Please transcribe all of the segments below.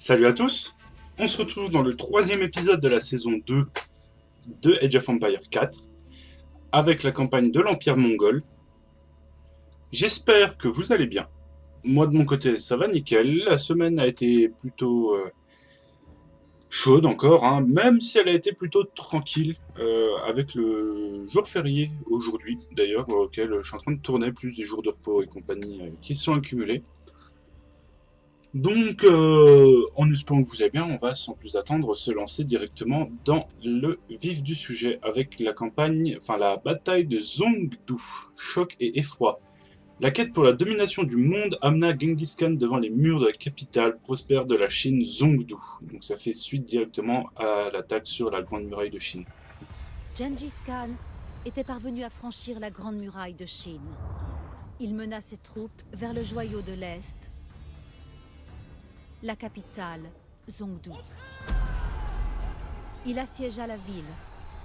Salut à tous, on se retrouve dans le troisième épisode de la saison 2 de Age of Empires 4 avec la campagne de l'Empire mongol. J'espère que vous allez bien. Moi de mon côté ça va nickel, la semaine a été plutôt chaude encore, hein, même si elle a été plutôt tranquille avec le jour férié aujourd'hui d'ailleurs auquel je suis en train de tourner, plus des jours de repos et compagnie qui sont accumulés. Donc, en espérant que vous allez bien, on va sans plus attendre se lancer directement dans le vif du sujet avec la campagne, enfin la bataille de Zhongdu. Choc et effroi. La quête pour la domination du monde amena Genghis Khan devant les murs de la capitale prospère de la Chine, Zhongdu. Donc ça fait suite directement à l'attaque sur la Grande Muraille de Chine. Genghis Khan était parvenu à franchir la Grande Muraille de Chine. Il mena ses troupes vers le joyau de l'Est, la capitale, Zhongdu. Il assiégea la ville,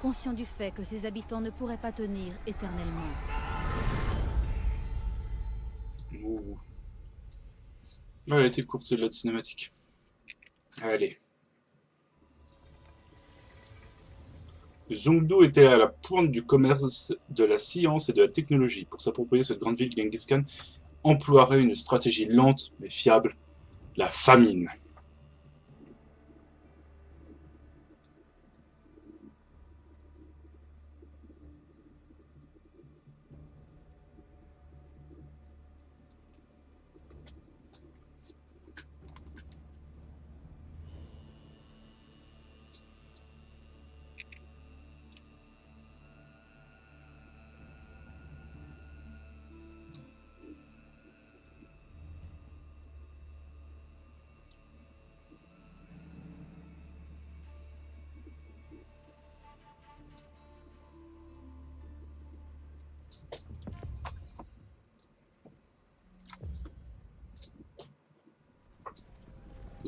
conscient du fait que ses habitants ne pourraient pas tenir éternellement. Ouh. Ah, elle a été courte celle-là de cinématique. Allez. Zhongdu était à la pointe du commerce, de la science et de la technologie. Pour s'approprier cette grande ville, Genghis Khan emploierait une stratégie lente mais fiable, la famine.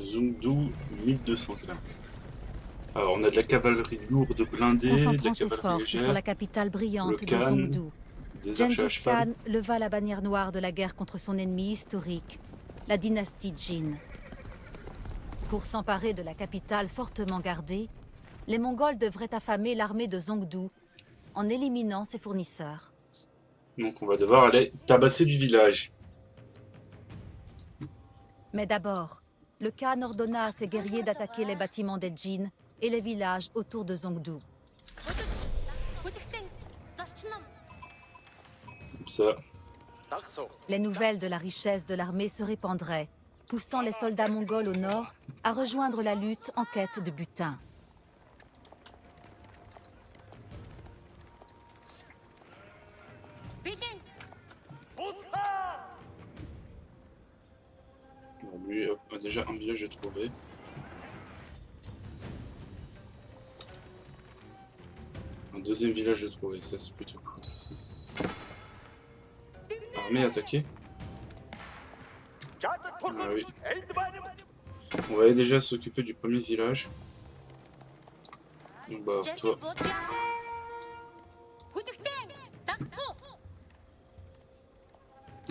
Zhongdu 1215. Alors on a de la cavalerie lourde blindée, de Concentrant la ses cavalerie forces sur la légère, capitale brillante le de Khan, Zhongdu. des archers à Genghis cheval. Khan leva la bannière noire de la guerre contre son ennemi historique, la dynastie Jin. Pour s'emparer de la capitale fortement gardée, les Mongols devraient affamer l'armée de Zhongdu en éliminant ses fournisseurs. Donc on va devoir aller tabasser du village. Mais d'abord, le Khan ordonna à ses guerriers d'attaquer les bâtiments des Jin et les villages autour de Zhongdu. Comme ça. Les nouvelles de la richesse de l'armée se répandraient, poussant les soldats mongols au nord à rejoindre la lutte en quête de butin. Bon, lui a déjà un village à trouver. Un deuxième village à trouver, ça c'est plutôt cool. Armée attaquée. Ah oui. On va aller déjà s'occuper du premier village. Donc bah toi.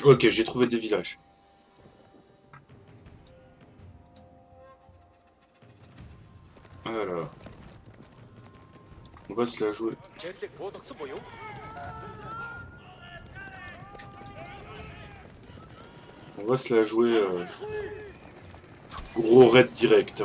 Ok, j'ai trouvé des villages. Alors. On va se la jouer. On va se la jouer gros raid direct.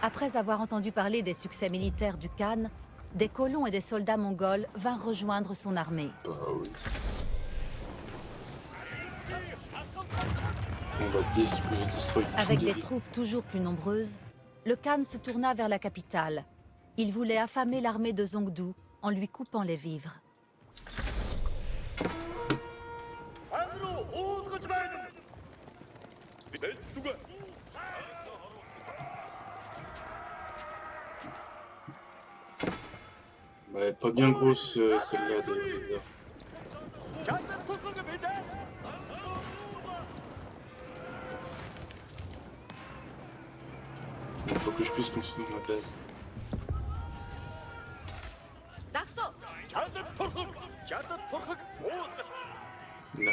Après avoir entendu parler des succès militaires du Khan, des colons et des soldats mongols vinrent rejoindre son armée. Bah oui. On va destroyer Avec tous des les... troupes toujours plus nombreuses, le Khan se tourna vers la capitale. Il voulait affamer l'armée de Zhongdu en lui coupant les vivres. Ouais, pas bien grosse celle-là des lézards. faut que je puisse construire ma base. Là.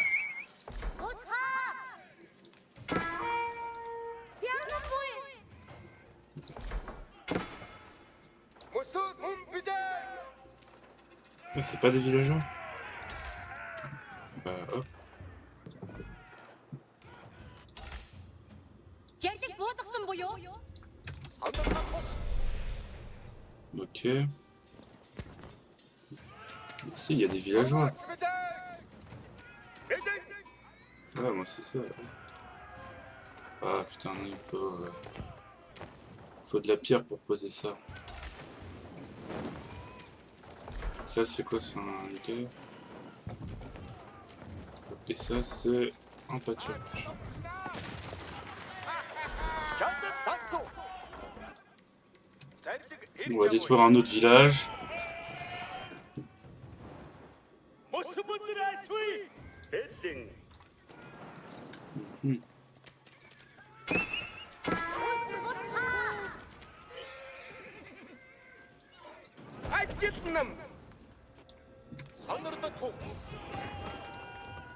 Mais c'est pas des villageois. Bah hop. Ok. Si, il y a des villageois. Ah, moi c'est ça. Ah putain, non, il faut de la pierre pour poser ça. Ça c'est quoi? C'est un gars. Et ça c'est un pâturage. On va détruire un autre village. Hmm.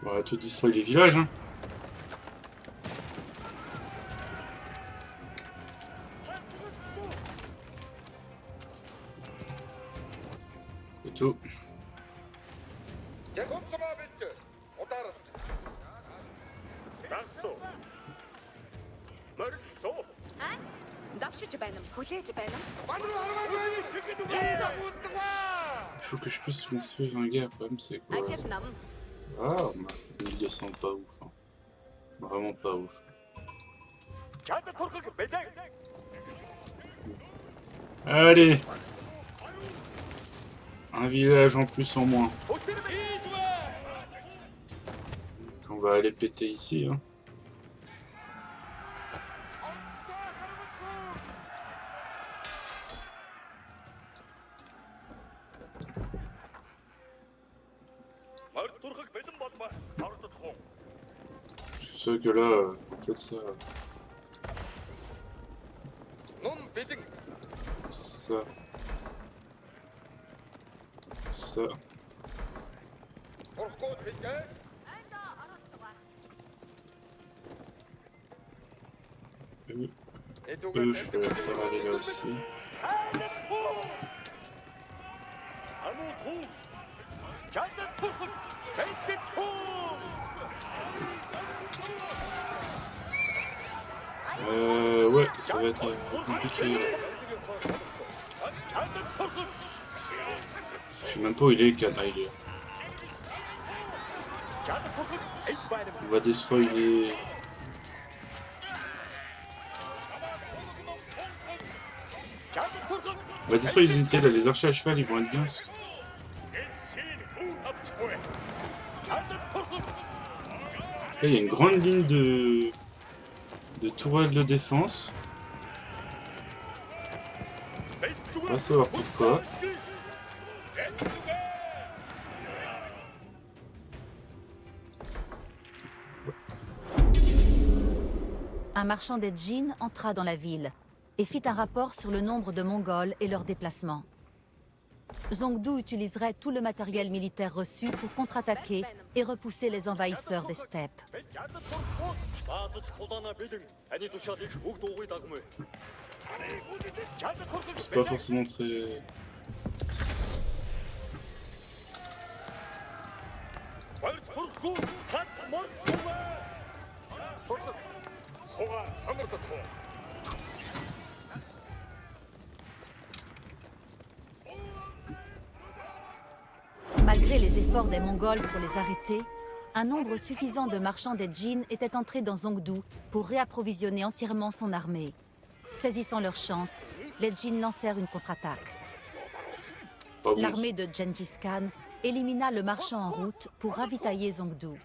On va tout détruire les villages, hein. C'est tout. Il faut que je puisse construire un gars, le problème c'est quoi? Ah, 1200, pas ouf. Hein. Vraiment pas ouf. Allez! Un village en plus en moins. On va aller péter ici. Hein. Je suis sûr que là, en fait ça... Ça... Ça... Eux, je peux les faire aller là aussi. Ouais, ça va être compliqué. Je sais même pas où il est, Khan. Ah, il est là. On va détruire les... On va détruire les unités là, les archers à cheval, ils vont être bien. Là, il y a une grande ligne de tourelles de défense. On va savoir pourquoi. Un marchand des djinns entra dans la ville et fit un rapport sur le nombre de Mongols et leurs déplacements. Zongdu utiliserait tout le matériel militaire reçu pour contre-attaquer et repousser les envahisseurs des steppes. C'est pas forcément très... Malgré les efforts des Mongols pour les arrêter, un nombre suffisant de marchands des djinns était entré dans Zongdu pour réapprovisionner entièrement son armée. Saisissant leur chance, les djinns lancèrent une contre-attaque. L'armée de Gengis Khan élimina le marchand en route pour ravitailler Zongdu.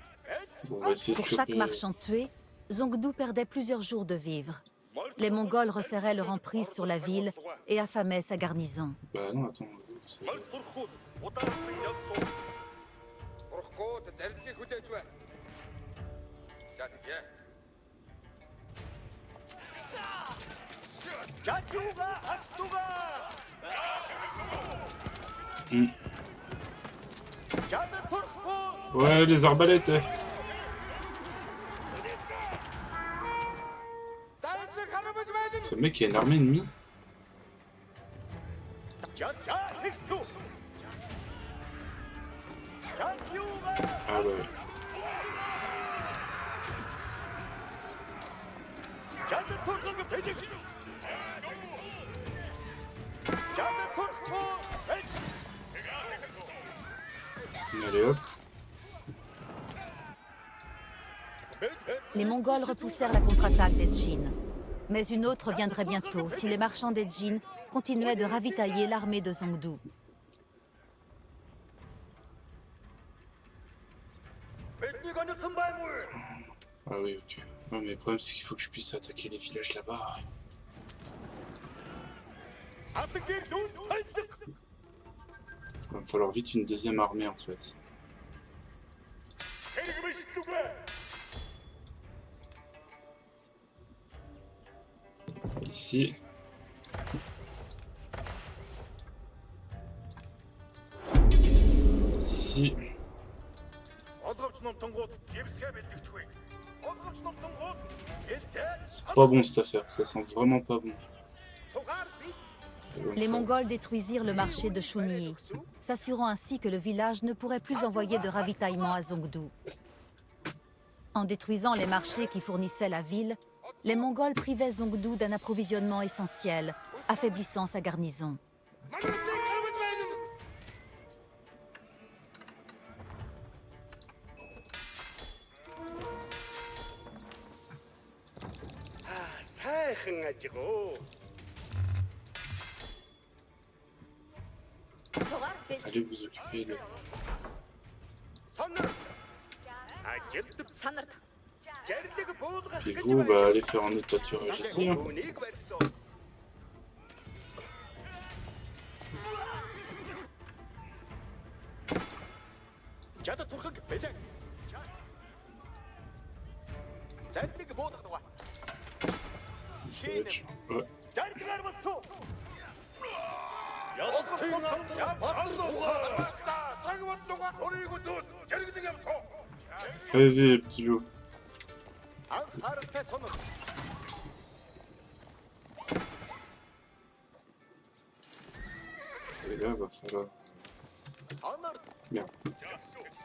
Bon, on va essayer Pour de chaque choper... marchand tué, Zongdu perdait plusieurs jours de vivres. Les Mongols resserraient leur emprise sur la ville et affamaient sa garnison. Bah non, attends. Hmm. Ouais, les arbalètes. Ce mec qui a une armée ennemie. Ah ouais. Allez hop. Les Mongols repoussèrent la contre-attaque des Jin. Mais une autre viendrait bientôt si les marchands des Jin continuaient de ravitailler l'armée de Zhongdu. Ah oui, ok. Ouais, mais le problème, c'est qu'il faut que je puisse attaquer les villages là-bas. Il va me falloir vite une deuxième armée, en fait. Ici. Ici. C'est pas bon cette affaire, ça sent vraiment pas bon. Les Mongols détruisirent le marché de Shunyi, s'assurant ainsi que le village ne pourrait plus envoyer de ravitaillement à Zhongdu. En détruisant les marchés qui fournissaient la ville, les Mongols privaient Zhongdu d'un approvisionnement essentiel, affaiblissant sa garnison. Allez vous occuper de... Puis vous, bah, allez faire un autre pâturage ici. Hein. Ouais. Vas-y, petit loup. Et là, va falloir... Merde.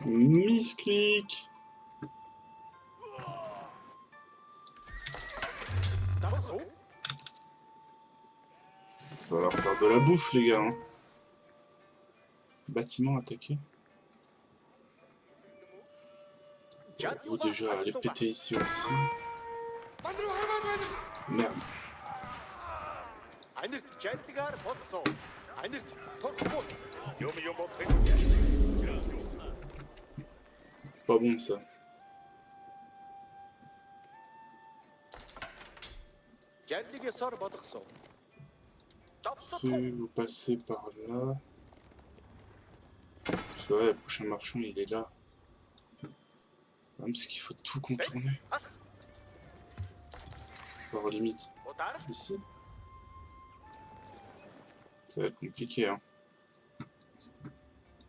Misclic. Il va falloir faire de la bouffe, les gars. Hein. Bâtiment attaqué. Vous déjà, allez péter ici aussi. Merde. Pas bon ça. Si vous passez par là... Parce que ouais, le prochain marchand il est là. Le problème c'est qu'il faut tout contourner. Par limite. Ici. Ça va être compliqué hein.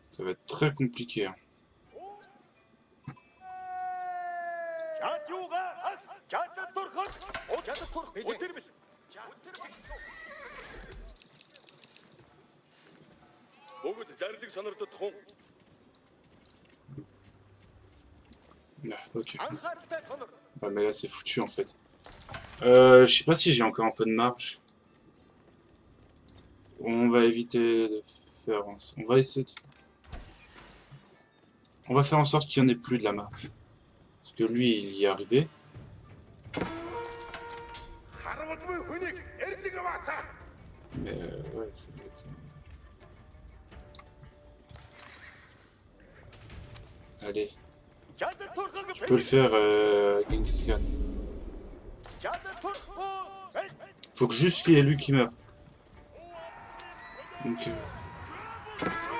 Ça va être très compliqué hein. Ah, ok. Ah, mais là c'est foutu en fait. Je sais pas si j'ai encore un peu de marge. On va éviter de faire... On va essayer de... On va faire en sorte qu'il n'y en ait plus de la marge. Parce que lui, il y est arrivé. Mais ouais, ça va être... Allez. Tu peux le faire, Genghis Khan. Faut que juste qu'il y ait lui qui meurt. Donc...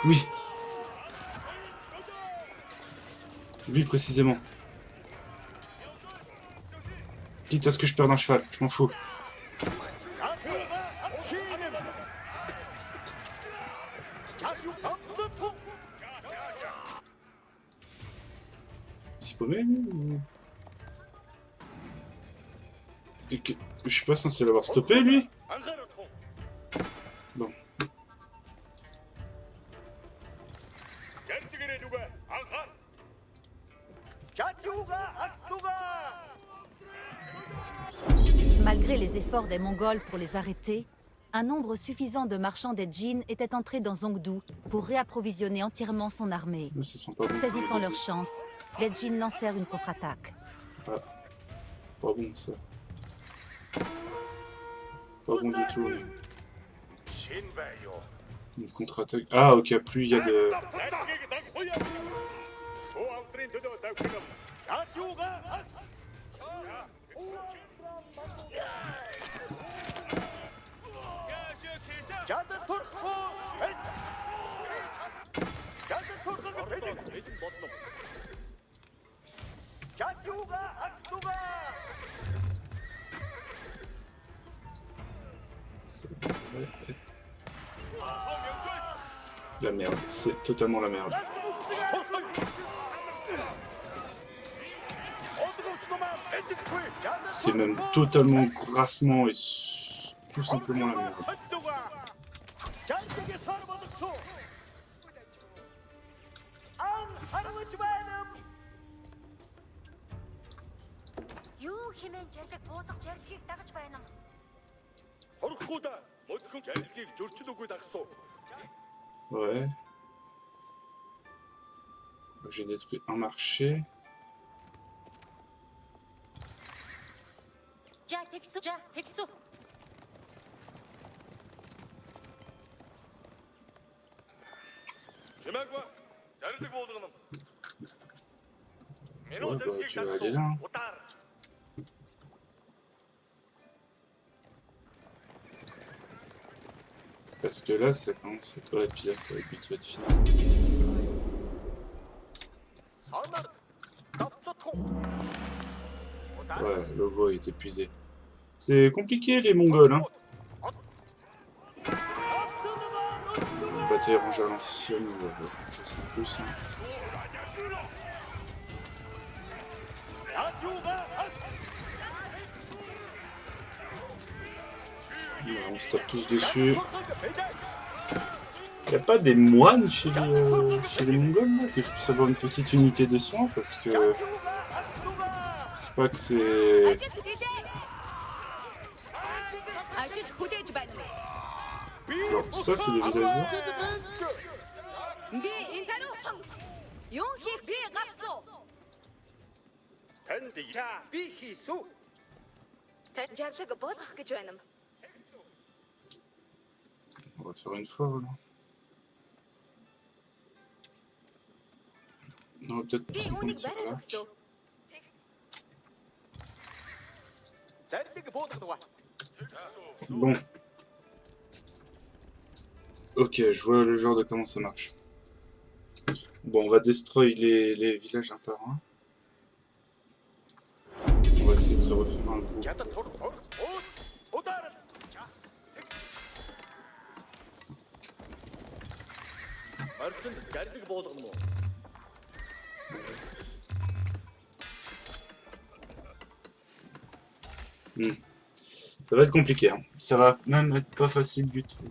Oui. Lui précisément. Quitte à ce que je perde un cheval, je m'en fous. s'y paumé, lui ou... Et que... Je suis pas censé l'avoir stoppé, lui? Bon. Malgré les efforts des Mongols pour les arrêter, un nombre suffisant de marchands des Jin était entré dans Zhongdu pour réapprovisionner entièrement son armée. Ne se sent pas bon. Saisissant leur chance, les Jin lancèrent une contre-attaque. Ah. Pas bon, ça. Pas bon du tout. Une contre-attaque. Ah, ok, plus il y a de... La merde, c'est totalement la merde. C'est même totalement grassement et tout simplement la merde. Ouais. J'ai détruit un marché. Ouais, bah, tu vas aller là. Hein. Parce que là, ça commence à être... Ouais, puis là, ça va vite être fini. Ouais, le voie est épuisé. C'est compliqué, les Mongols, hein. Bataille rangée à l'ancienne, je sais plus. Hein. On se tape tous dessus. Il n'y a pas des moines chez les Mongols, là, que je puisse avoir une petite unité de soins, parce que... C'est pas que c'est... Alors, ça, c'est des villageois. On va faire une forge. On va peut-être s'en tirer là. Bon. Ok, je vois le genre de comment ça marche. Bon, on va destroy les villages un par un. On va essayer de se refaire un groupe. Ça va être compliqué, hein. Ça va même être pas facile du tout.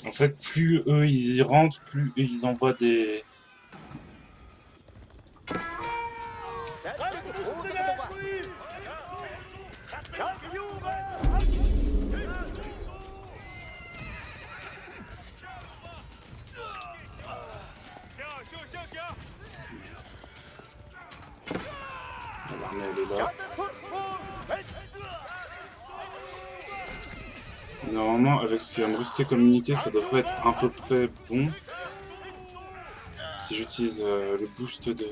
En fait, plus eux ils y rentrent, plus eux ils envoient des... L'armée elle est là. Normalement, avec ce qui va me rester comme unité, ça devrait être à peu près bon. Si j'utilise le boost de...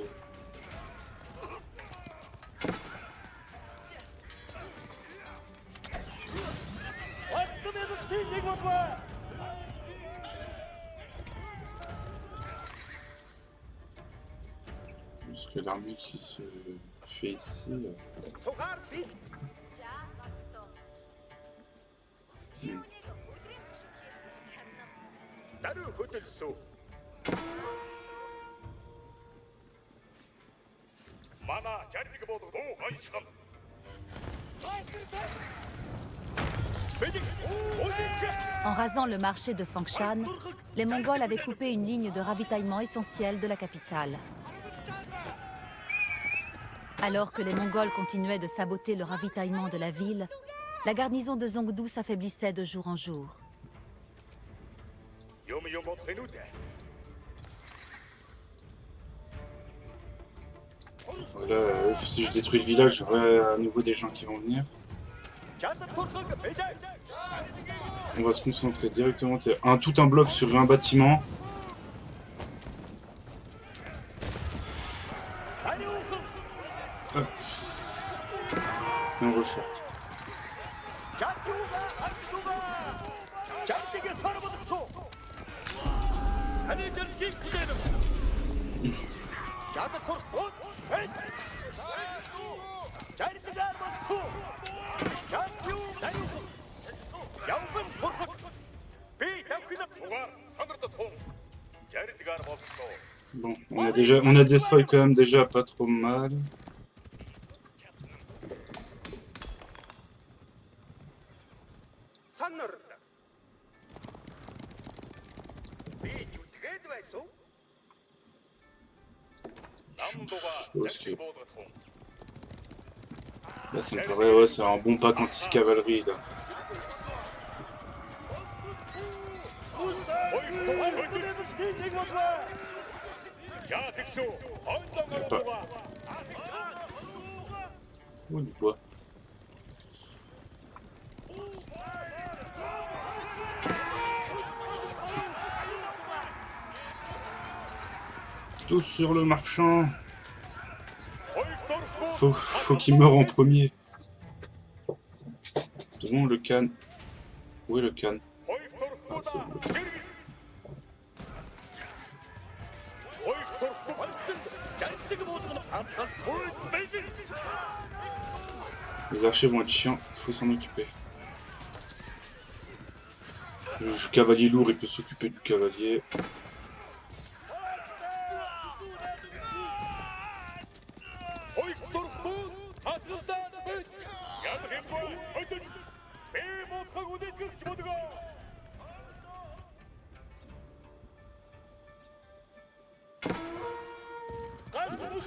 Parce que l'armée qui se fait ici... En rasant le marché de Fangshan, les Mongols avaient coupé une ligne de ravitaillement essentielle de la capitale. Alors que les Mongols continuaient de saboter le ravitaillement de la ville, la garnison de Zongdu s'affaiblissait de jour en jour. Voilà, si je détruis le village, j'aurai à nouveau des gens qui vont venir. On va se concentrer directement. Tout un bloc sur un bâtiment. Hop. Et on recharge. Bon, on a destroy quand même déjà pas trop mal. Là, ça me paraît, ouais, c'est un bon pack anti-cavalerie, là. Pas. Oh, du bois. Tous sur le marchand. Faut qu'il meure en premier. Devant le can. Où est le can? Ah, c'est le can. Les archers vont être chiants, faut s'en occuper. Le cavalier lourd, il peut s'occuper du cavalier.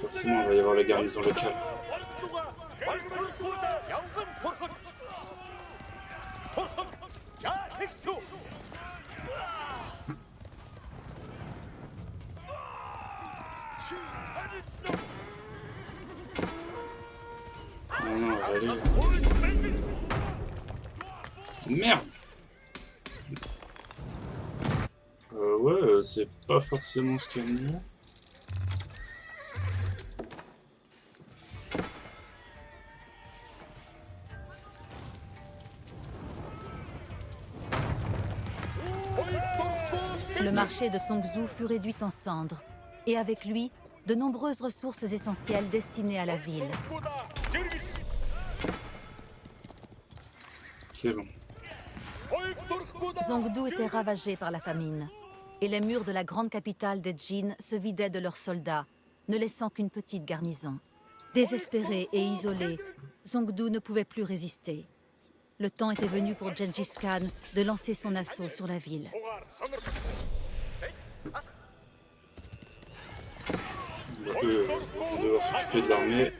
Forcément, il va y avoir la garnison locale. Non, non, allez. Merde! Ouais, c'est pas forcément ce qu'il y a de mieux. Le marché de Tongzhou fut réduit en cendres, et avec lui, de nombreuses ressources essentielles destinées à la ville. C'est bon. Zongdu était ravagé par la famine, et les murs de la grande capitale des Jin se vidaient de leurs soldats, ne laissant qu'une petite garnison. Désespéré et isolé, Zongdu ne pouvait plus résister. Le temps était venu pour Gengis Khan de lancer son assaut sur la ville. On va devoir s'occuper de l'armée.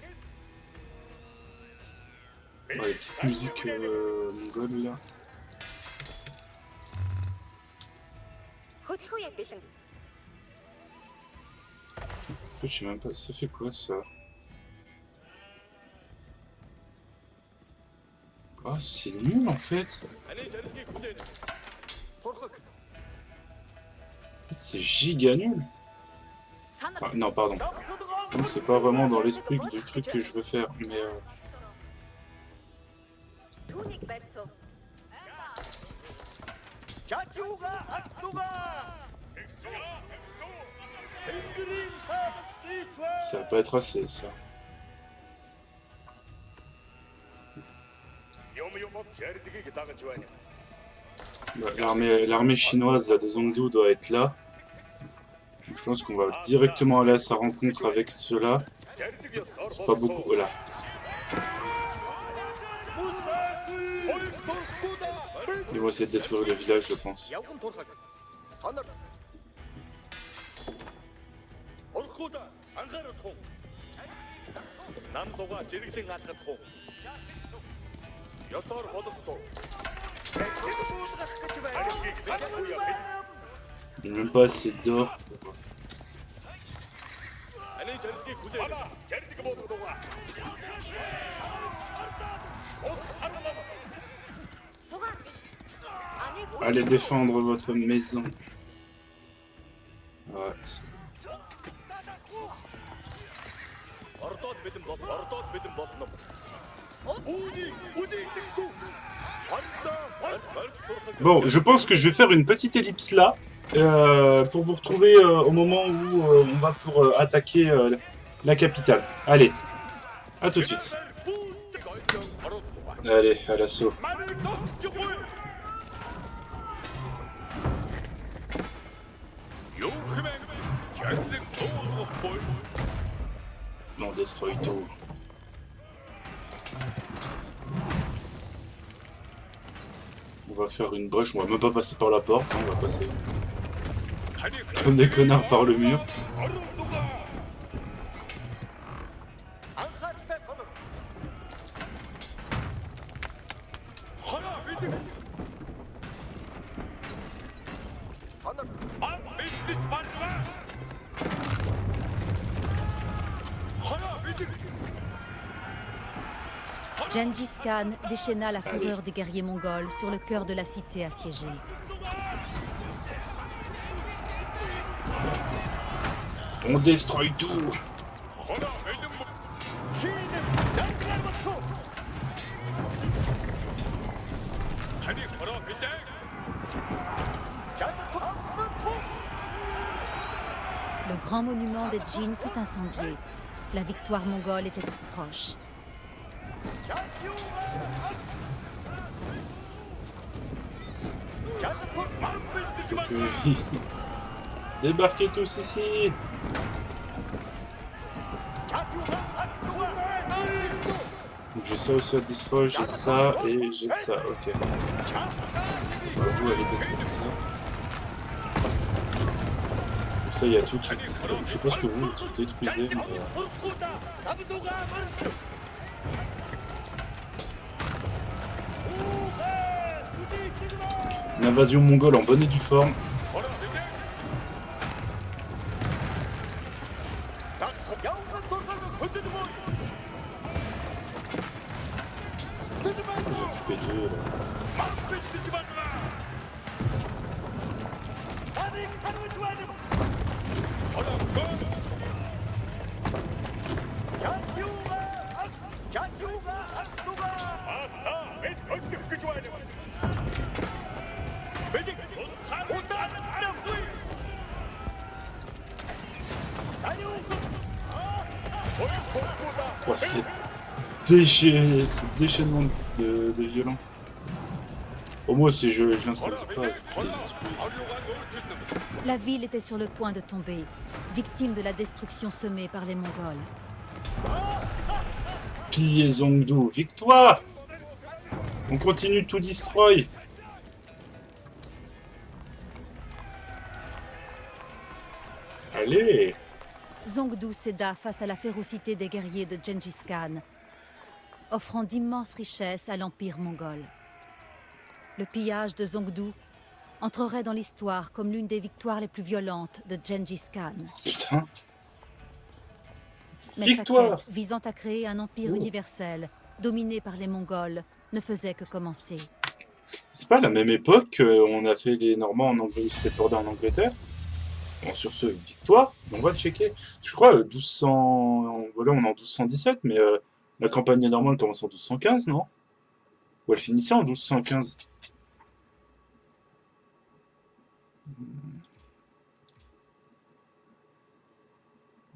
Ah, les petites musiques mongoles là. Je sais même pas, ça fait quoi ça? Ah, c'est nul en fait. C'est giga nul. Ah, non, pardon. C'est pas vraiment dans l'esprit du truc que je veux faire, mais ça va pas être assez ça. Bah, l'armée chinoise là, de Zhongdu doit être là. Donc, je pense qu'on va directement aller à sa rencontre avec ceux-là. C'est pas beaucoup. Voilà. Ils vont essayer de détruire le village, je pense. Il n'y a même pas assez d'or. Allez défendre votre maison. Ouais. Bon, je pense que je vais faire une petite ellipse là pour vous retrouver au moment où on va pour attaquer la capitale. Allez, à tout de suite. Allez, à l'assaut. Non, destroy tout. On va faire une brèche, on va même pas passer par la porte, hein, on va passer comme des connards par le mur. Gengis Khan déchaîna la fureur des guerriers mongols sur le cœur de la cité assiégée. On destroy tout. Le grand monument des Jin fut incendié. La victoire mongole était toute proche. Okay. Débarquez tous ici. Donc j'ai ça aussi à destroy, j'ai ça et j'ai ça, ok. On va vous aller détruire ça. Comme ça il y a tout qui se destroy. Je sais pas ce que vous détruisez, mais une invasion mongole en bonne et due forme. Oh, ce déchaînement de violence. Au moins, si je l'incendie pas, je détruis. La ville était sur le point de tomber, victime de la destruction semée par les Mongols. Piller Zhongdu, victoire! On continue tout destroy. Allez! Zhongdu céda face à la férocité des guerriers de Gengis Khan, offrant d'immenses richesses à l'empire mongol. Le pillage de Zhongdu entrerait dans l'histoire comme l'une des victoires les plus violentes de Gengis Khan. Putain! Mais Victoire! sa quête visant à créer un empire universel, dominé par les Mongols, ne faisait que commencer. C'est pas à la même époque on a fait les Normands en Angleterre, c'était bordé en Angleterre. Bon, sur ce, victoire, on va checker. Je crois 1200... Voilà, on est en 1217, mais la campagne normande commence en 1215, non? Ou elle finissait en 1215?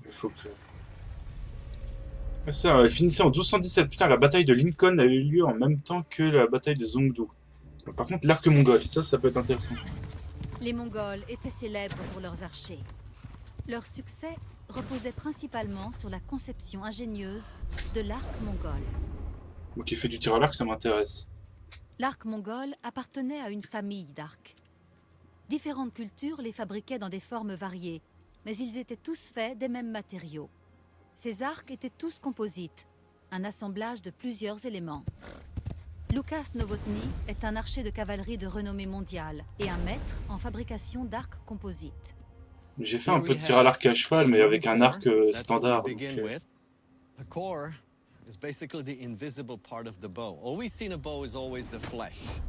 Il faut que... Ça, elle finissait en 1217. Putain, la bataille de Lincoln a eu lieu en même temps que la bataille de Zhongdu. Par contre, l'arc mongol, ça peut être intéressant. Les Mongols étaient célèbres pour leurs archers. Leur succès reposait principalement sur la conception ingénieuse de l'arc mongol. Moi qui fais du tir à l'arc, ça m'intéresse. L'arc mongol appartenait à une famille d'arcs. Différentes cultures les fabriquaient dans des formes variées, mais ils étaient tous faits des mêmes matériaux. Ces arcs étaient tous composites, un assemblage de plusieurs éléments. Lukas Novotny est un archer de cavalerie de renommée mondiale et un maître en fabrication d'arcs composites. J'ai fait un peu de tir à l'arc à cheval, mais avec un arc standard. The core is basically the invisible part of the bow. All we see in a bow is always the flesh.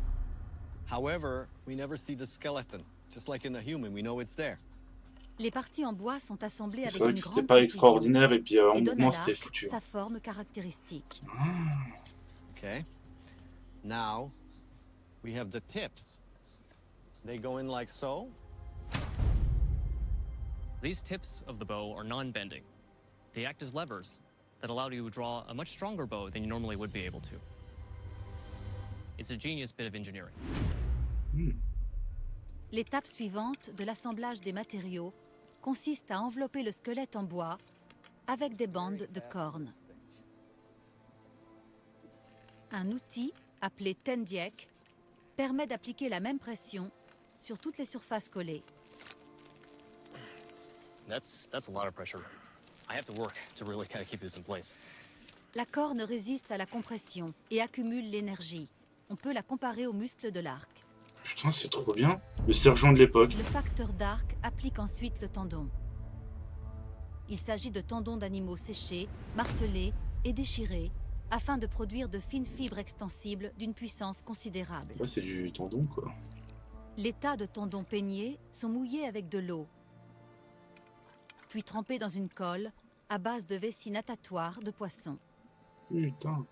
However, we never see the skeleton. Just like in a human, we know it's there. Les parties en bois sont assemblées avec C'est vrai une que grande c'était pas précision extraordinaire, et puis en et donnent mouvement à c'était l'arc foutu. sa forme caractéristique. Okay. Now, we have the tips. They go in like so. These tips of the bow are non-bending. They act as levers that allow you to draw a much stronger bow than you normally would be able to. It's a genius bit of engineering. L'étape suivante de l'assemblage des matériaux consiste à envelopper le squelette en bois avec des bandes de cornes. Un outil appelé tendiek permet d'appliquer la même pression sur toutes les surfaces collées. That's a lot of pressure. I have to work to really kind of keep this in place. La corne résiste à la compression et accumule l'énergie. On peut la comparer aux muscles de l'arc. Putain, c'est trop bien. Le sergent de l'époque. Le facteur d'arc applique ensuite le tendon. Il s'agit de tendons d'animaux séchés, martelés et déchirés afin de produire de fines fibres extensibles d'une puissance considérable. Ouais, c'est du tendon, quoi. Les tas de tendons peignés sont mouillés avec de l'eau, puis trempés dans une colle à base de vessie natatoire de poisson. Putain.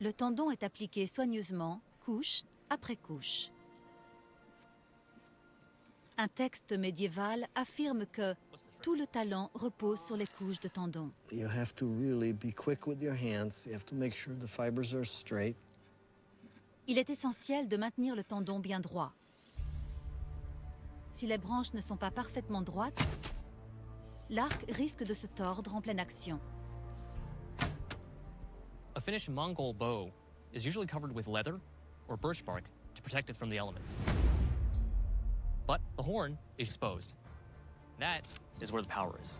Le tendon est appliqué soigneusement, couche après couche. Un texte médiéval affirme que tout le talent repose sur les couches de tendons. You have to really be quick with your hands. You have to make sure the fibers are straight. Il est essentiel de maintenir le tendon bien droit. Si les branches ne sont pas parfaitement droites, l'arc risque de se tordre en pleine action. A finished Mongol bow is usually covered with leather or birch bark to protect it from the elements. But the horn is exposed. That is where the power is.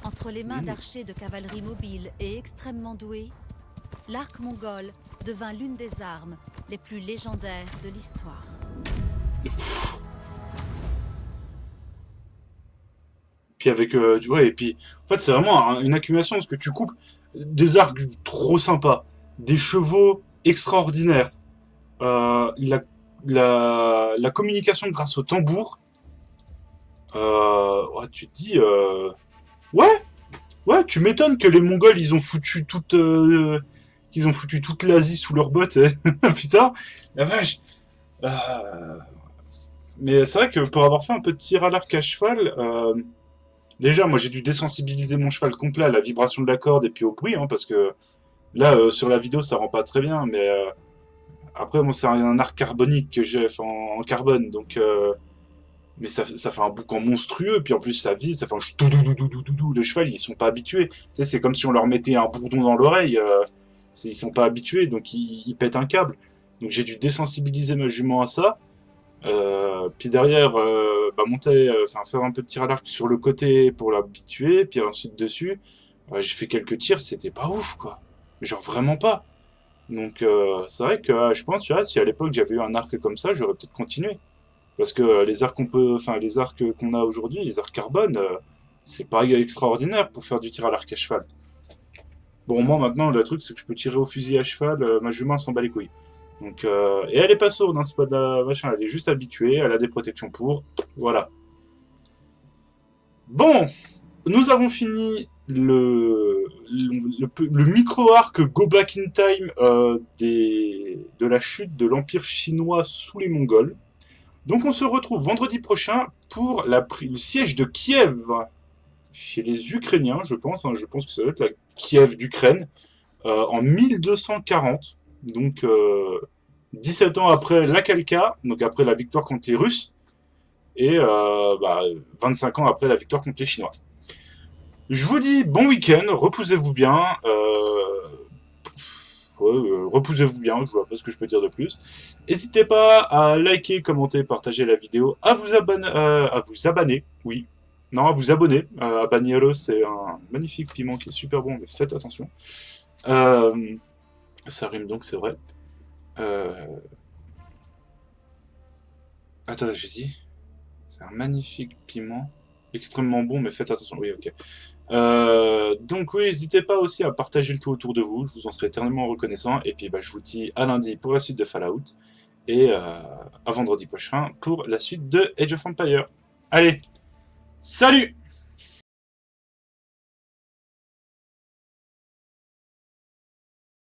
Entre les mains d'archers de cavalerie mobile et extrêmement doués, l'arc mongol devint l'une des armes les plus légendaires de l'histoire. Puis avec... ouais, et puis... En fait, c'est vraiment une accumulation, parce que tu coupes des arcs trop sympas, des chevaux extraordinaires, la communication grâce au tambour, ouais, tu te dis... Ouais, tu m'étonnes que les Mongols, ils ont foutu toute l'Asie sous leurs bottes. Putain, la vache. Mais c'est vrai que pour avoir fait un peu de tir à l'arc à cheval, déjà, moi j'ai dû désensibiliser mon cheval complet à la vibration de la corde et puis au bruit, hein, parce que là, sur la vidéo, ça rend pas très bien, mais après, bon, c'est un arc carbonique que j'ai fait en carbone, donc... mais ça fait un boucan monstrueux, puis en plus ça vide, ça fait un doudou. Le cheval, ils sont pas habitués. Tu sais, c'est comme si on leur mettait un bourdon dans l'oreille. Ils sont pas habitués, donc ils pètent un câble. Donc j'ai dû désensibiliser ma jument à ça. Puis derrière, faire un peu de tir à l'arc sur le côté pour l'habituer, puis ensuite dessus. J'ai fait quelques tirs, c'était pas ouf, quoi. Mais genre vraiment pas. Donc c'est vrai que je pense, tu vois, si à l'époque j'avais eu un arc comme ça, j'aurais peut-être continué. Parce que les arcs qu'on a aujourd'hui, les arcs carbone, c'est pas extraordinaire pour faire du tir à l'arc à cheval. Bon, moi maintenant, le truc, c'est que je peux tirer au fusil à cheval, ma jument s'en bat les couilles. Donc, et elle est pas sourde, hein, c'est pas de la machin, elle est juste habituée, elle a des protections pour, voilà. Bon, nous avons fini le micro-arc Go Back in Time de la chute de l'Empire chinois sous les Mongols. Donc on se retrouve vendredi prochain pour le siège de Kiev chez les Ukrainiens, je pense. Hein, je pense que ça doit être la Kiev d'Ukraine, en 1240. Donc 17 ans après l'Akalka, donc après la victoire contre les Russes, et 25 ans après la victoire contre les Chinois. Je vous dis bon week-end, reposez-vous bien. Reposez-vous bien, je vois pas ce que je peux dire de plus. N'hésitez pas à liker, commenter, partager la vidéo, à vous abonner, oui. Non, à vous abonner. Habanero, c'est un magnifique piment qui est super bon, mais faites attention. Ça rime donc, c'est vrai. Attends, j'ai dit. C'est un magnifique piment. Extrêmement bon, mais faites attention. Oui, ok. Donc oui, n'hésitez pas aussi à partager le tout autour de vous. Je vous en serai éternellement reconnaissant. Et puis je vous dis à lundi pour la suite de Fallout. Et à vendredi prochain pour la suite de Age of Empires. Allez, salut!